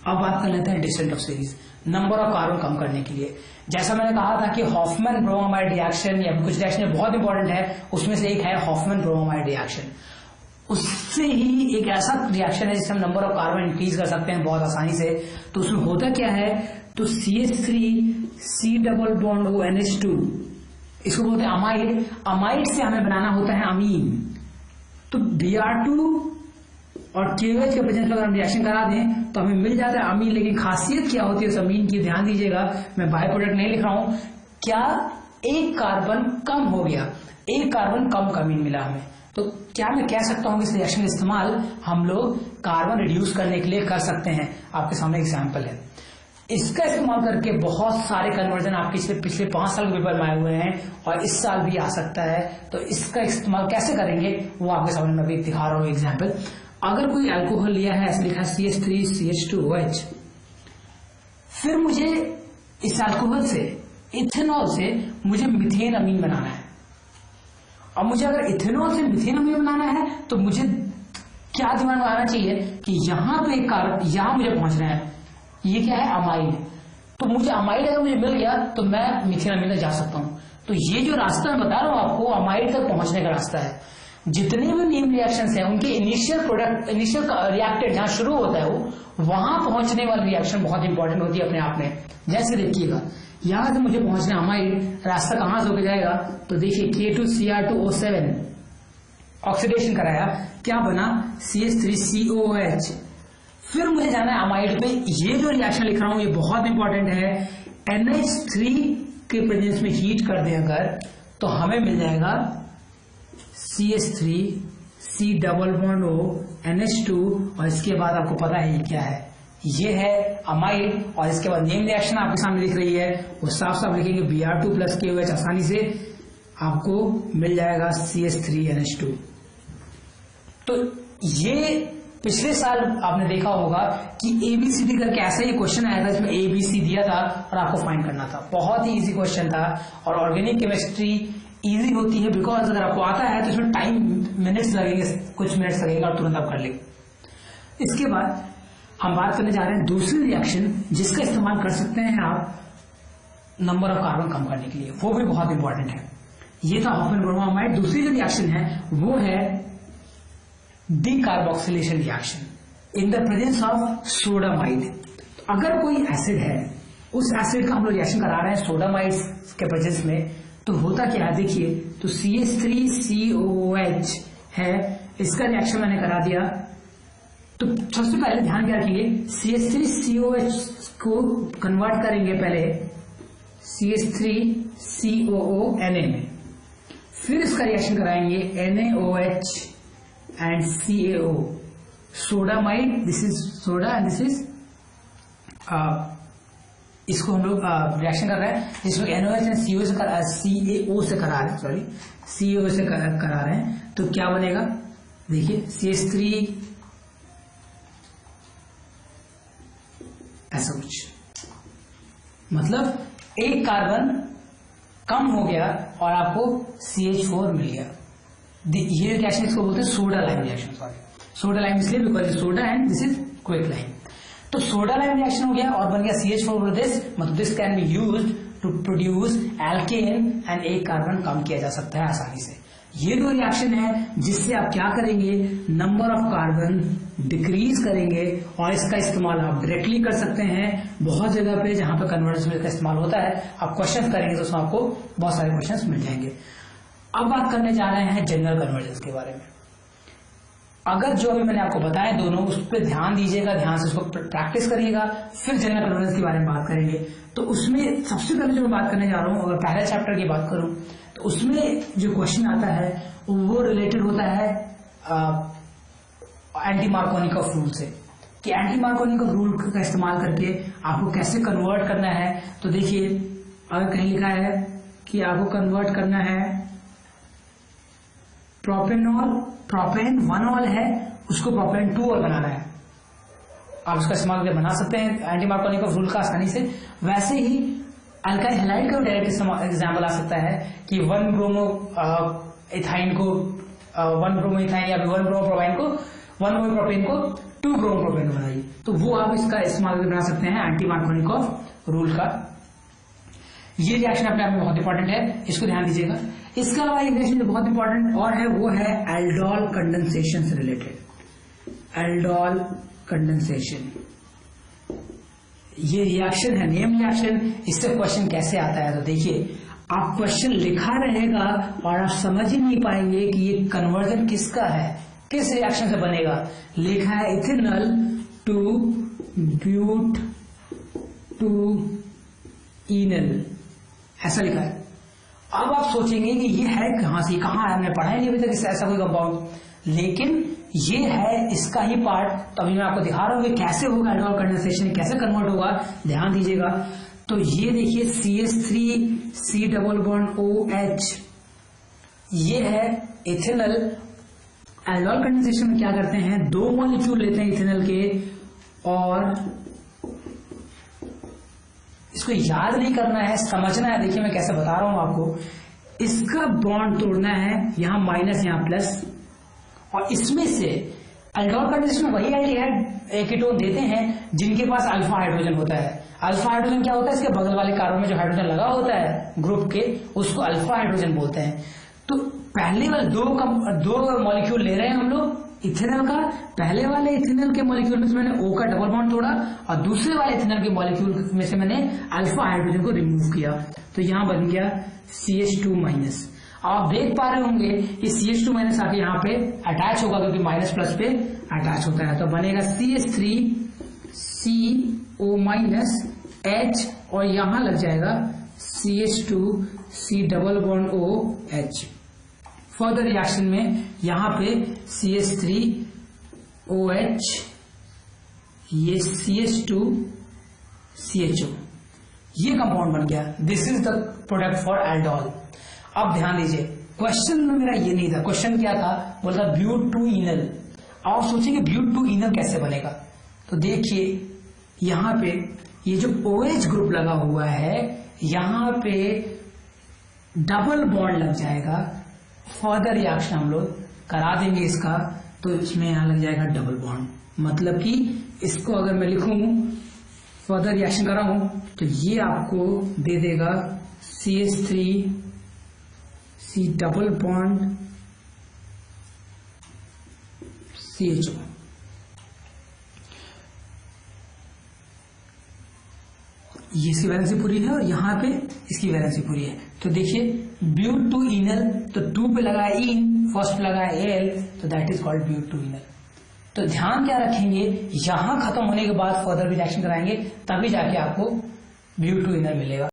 अब बात कर लेते हैं distance of series, number of carbon कम करने के लिए। जैसा मैंने कहा था कि हॉफमैन ब्रोमाइड रिएक्शन या कुछ रिएक्शन बहुत इंपॉर्टेंट है, उसमें से एक है हॉफमैन ब्रोमाइड रिएक्शन। उससे ही एक ऐसा रिएक्शन है जिससे हम नंबर ऑफ कार्बन इंक्रीज कर सकते हैं बहुत आसानी से। तो उसमें होता क्या है, तो CH3 double bond O NH2, इसको बोलते हैं अमाइड। अमाइड से हमें बनाना होता है अमीन। तो Br2 और KOH के प्रेजेंस में अगर हम रिएक्शन करा दें तो हमें मिल जाता है अमीन। लेकिन खासियत क्या होती है उस अमीन की, ध्यान दीजिएगा, मैं बाय प्रोडक्ट नहीं लिख रहा हूं, क्या एक कार्बन कम हो गया, एक कार्बन कम अमीन मिला हमें। तो क्या मैं कह सकता हूं कि इस रिएक्शन का इस्तेमाल हम लोग कार्बन रिड्यूस करने के लिए कर सकते हैं। आपके सामने एग्जाम्पल है, इसका इस्तेमाल करके बहुत सारे कन्वर्जन आपके पिछले 5 साल के पेपर में आए हुए हैं और इस साल भी आ सकता है। तो इसका इस्तेमाल कैसे करेंगे वो आपके सामने मैं अभी दिखा रहा हूं एग्जाम्पल। अगर कोई अल्कोहल लिया है, ऐसे लिखा है CH3CH2OH, फिर मुझे इस अल्कोहल से, इथेनॉल से मुझे मीथेन अमीन बनाना है। और मुझे अगर इथेनॉल से मीथेन अमीन बनाना है तो मुझे क्या दिमाग में आना चाहिए कि यहां पे एक कार्बन, यहां मुझे पहुंचना है, ये क्या है, अमाइड। तो मुझे अमाइड अगर मुझे मिल गया तो मैं मीथेन अमीन तक जा सकता हूं। तो ये जो रास्ता मैं बता रहा हूं आपको, अमाइड तक पहुंचने का रास्ता है। जितने भी नीम रिएक्शंस हैं उनके इनिशियल रिएक्टेड जहां शुरू होता है वो वहां पहुंचने वाली रिएक्शन बहुत इंपॉर्टेंट होती है अपने आप में। जैसे देखिएगा, यहां से मुझे पहुंचना अमाइड, रास्ता कहां से होकर जाएगा, तो देखिए K2Cr2O7 ऑक्सीडेशन कराया, क्या बना, CH3COOH। फिर मुझे जाना है अमाइड पे। ये जो रिएक्शन लिख रहा हूं ये बहुत इंपॉर्टेंट है। NH3 के प्रेजेंस में हीट कर दें अगर, तो हमें मिल जाएगा CH3C double bond O NH2, और इसके बाद आपको पता है ये क्या है, ये है अमाइड। और इसके बाद नेम रिएक्शन आपके सामने दिख रही है, वो साफ साफ लिखेंगे Br2 प्लस KOH, आसानी से आपको मिल जाएगा CH3NH2। तो ये पिछले साल आपने देखा होगा कि ABCD करके ऐसा ही क्वेश्चन आया था, इसमें ABC दिया था और आपको फाइंड करना था। बहुत ही इजी क्वेश्चन था। और ऑर्गेनिक केमिस्ट्री इजी होती है बिकॉज अगर आपको आता है तो इसमें टाइम मिनट्स लगेंगे, कुछ मिनट्स लगेगा और तुरंत आप कर लेंगे। इसके बाद हम बात करने जा रहे हैं दूसरी रिएक्शन जिसका इस्तेमाल कर सकते हैं आप नंबर ऑफ कार्बन कम करने के लिए, वो भी बहुत इंपॉर्टेंट है। ये था हॉफमैन ब्रोमाइड। दूसरी जो रिएक्शन है वो है decarboxylation reaction in the presence of sodamide. अगर कोई एसिड है, उस एसिड का हम लोग रिएक्शन करा रहे हैं सोडामाइड के प्रेजेंस में, तो होता क्या है देखिए, तो CH3COOH है, इसका रिएक्शन मैंने करा दिया। तो सबसे पहले ध्यान क्या रखिए, CH3COOH को कन्वर्ट करेंगे पहले CH3COONA में, फिर इसका रिएक्शन कराएंगे NaOH and CaO, sodamide, this is soda and this is, इसको हम लोग रिएक्शन कर रहे हैं जिसमें NaOH एंड CaO से करा रहे हैं, सॉरी CaO से करा रहे हैं। तो क्या बनेगा देखिए, CH3 ऐसा कुछ, मतलब एक कार्बन कम हो गया और आपको CH4 मिल गया। ये रिएक्शन इसको बोलते हैं soda lime reaction. Sorry soda lime इसलिए because soda and this is quick lime. तो सोडा लाइम रिएक्शन हो गया और बन गया CH4 दिस, मतलब this can be used to produce alkane and एक कार्बन कम किया जा सकता है आसानी से। ये दो रिएक्शन है जिससे आप क्या करेंगे, नंबर ऑफ कार्बन डिक्रीज करेंगे और इसका इस्तेमाल आप डायरेक्टली कर सकते हैं बहुत जगह पे जहां पे कन्वर्जन का इस्तेमाल होता है। आप क्वेश्चन करेंगे तो उसमें आपको बहुत सारे क्वेश्चन मिल जाएंगे। अब बात करने जा रहे हैं जनरल कन्वर्जन के बारे में। अगर जो अभी मैंने आपको बताया दोनों, उस पर ध्यान दीजिएगा, ध्यान से उसको प्रैक्टिस करिएगा, फिर जनरल कन्वर्जन के बारे में बात करेंगे। तो उसमें सबसे पहले जो मैं बात करने जा रहा हूं, अगर पहले चैप्टर की बात करूं तो उसमें जो क्वेश्चन आता है वो रिलेटेड होता है एंटी मार्कोनिकॉफ रूल से, कि एंटी मार्कोनिकॉफ रूल का इस्तेमाल करके आपको कैसे कन्वर्ट करना है। तो देखिए, अगर कहीं लिखा है कि आपको कन्वर्ट करना है प्रोपेनॉल, प्रोपेन 1 है, उसको प्रोपेन 2 बनाना है, आप उसका इस्तेमाल करके बना सकते हैं एंटी मार्कोनिकॉफ रूल का आसानी से। वैसे ही अल्काइल हैलाइड का डायरेक्ट एग्जाम्पल आ सकता है कि 1 ब्रोमो इथाइन को 1 ब्रोमो इथाइन या 1 ब्रोमो प्रोपाइन को 1 ब्रोमो प्रोपेन को 2 ब्रोमोप्रोपेन बनाइए। तो वो आप इसका इस्तेमाल करके बना सकते हैं एंटी मार्कोनिकॉफ रूल का। ये रिएक्शन अपने आप में बहुत इंपॉर्टेंट है, इसको ध्यान दीजिएगा। इसके अलावा एक रिएक्शन जो बहुत इंपॉर्टेंट और है वो है एल्डोल कंडेंसेशन से रिलेटेड। एल्डोल कंडेंसेशन ये रिएक्शन है, नेम रिएक्शन। इससे क्वेश्चन कैसे आता है तो देखिए, आप क्वेश्चन लिखा रहेगा और आप समझ ही नहीं पाएंगे कि ये कन्वर्जन किसका है, किस रिएक्शन से बनेगा। लिखा है इथेनॉल टू ब्यूट टू इनल, ऐसा लिखा है। अब आप सोचेंगे कि ये है कहां से, कहां है, हमने पढ़ा ही नहीं अभी तक ऐसा कोई कंपाउंड, लेकिन ये है इसका ही पार्ट। तो अभी मैं आपको दिखा रहा हूं कि कैसे होगा एल्डोल कंडेंसेशन, कैसे कन्वर्ट होगा, ध्यान दीजिएगा। तो ये देखिए CH3 C⋯OH, ये है इथेनॉल। एल्डोल कंडेंसेशन में क्या करते हैं, 2 मॉलिक्यूल लेते हैं इथेनॉल के और इसको याद नहीं करना है, समझना है। देखिए मैं कैसे बता रहा हूं आपको, इसका बॉन्ड तोड़ना है, यहां माइनस यहां प्लस, और इसमें से एल्डोल कंडेंसेशन में वही एल्डिहाइड कीटोन देते हैं जिनके पास अल्फा हाइड्रोजन होता है। अल्फा हाइड्रोजन क्या होता है, इसके बगल वाले कार्बन में जो हाइड्रोजन लगा होता है ग्रुप के, उसको अल्फा हाइड्रोजन बोलते हैं। तो पहले वाले दो मॉलिक्यूल ले रहे हैं हम लोग इथेनॉल का। पहले वाले इथेनॉल के मॉलिक्यूल में से मैंने O का डबल बॉन्ड तोड़ा और दूसरे वाले इथेनॉल के मॉलिक्यूल में से मैंने अल्फा हाइड्रोजन को रिमूव किया, तो यहां बन गया CH2-। आप देख पा रहे होंगे कि CH2- आके यहाँ पे अटैच होगा क्योंकि माइनस प्लस पे अटैच होता है, तो बनेगा CH3CO- और यहां लग जाएगा CH2C⋯OH। फर्दर रिएक्शन में यहां पे CH3OH, ये CH2CHO, ये कंपाउंड बन गया। This is the product for aldol. अब ध्यान दीजिए, क्वेश्चन में मेरा ये नहीं था, क्वेश्चन क्या था, बोलता ब्यूट टू इनल। आप सोचेंगे ब्यूट टू इनल कैसे बनेगा, तो देखिए यहां पे ये जो OH ग्रुप लगा हुआ है, यहां पे डबल बॉन्ड लग जाएगा। फर्दर रिएक्शन हम लोग करा देंगे इसका, तो इसमें यहां लग जाएगा डबल बॉन्ड। मतलब कि इसको अगर मैं लिखूं, फर्दर रिएक्शन कराऊं, तो ये आपको दे देगा CH3C⋯CHO। ये इसकी वैलेंसी पूरी है और यहां पे इसकी वैलेंसी पूरी है। तो देखिए ब्यूट टू इनल, तो 2 पे लगा है इन, फर्स्ट पे लगा है एल, तो that is called but two enal. तो ध्यान क्या रखेंगे, यहां खत्म होने के बाद फर्दर भी रिएक्शन कराएंगे, तभी जाके आपको ब्यूट टू इनल मिलेगा।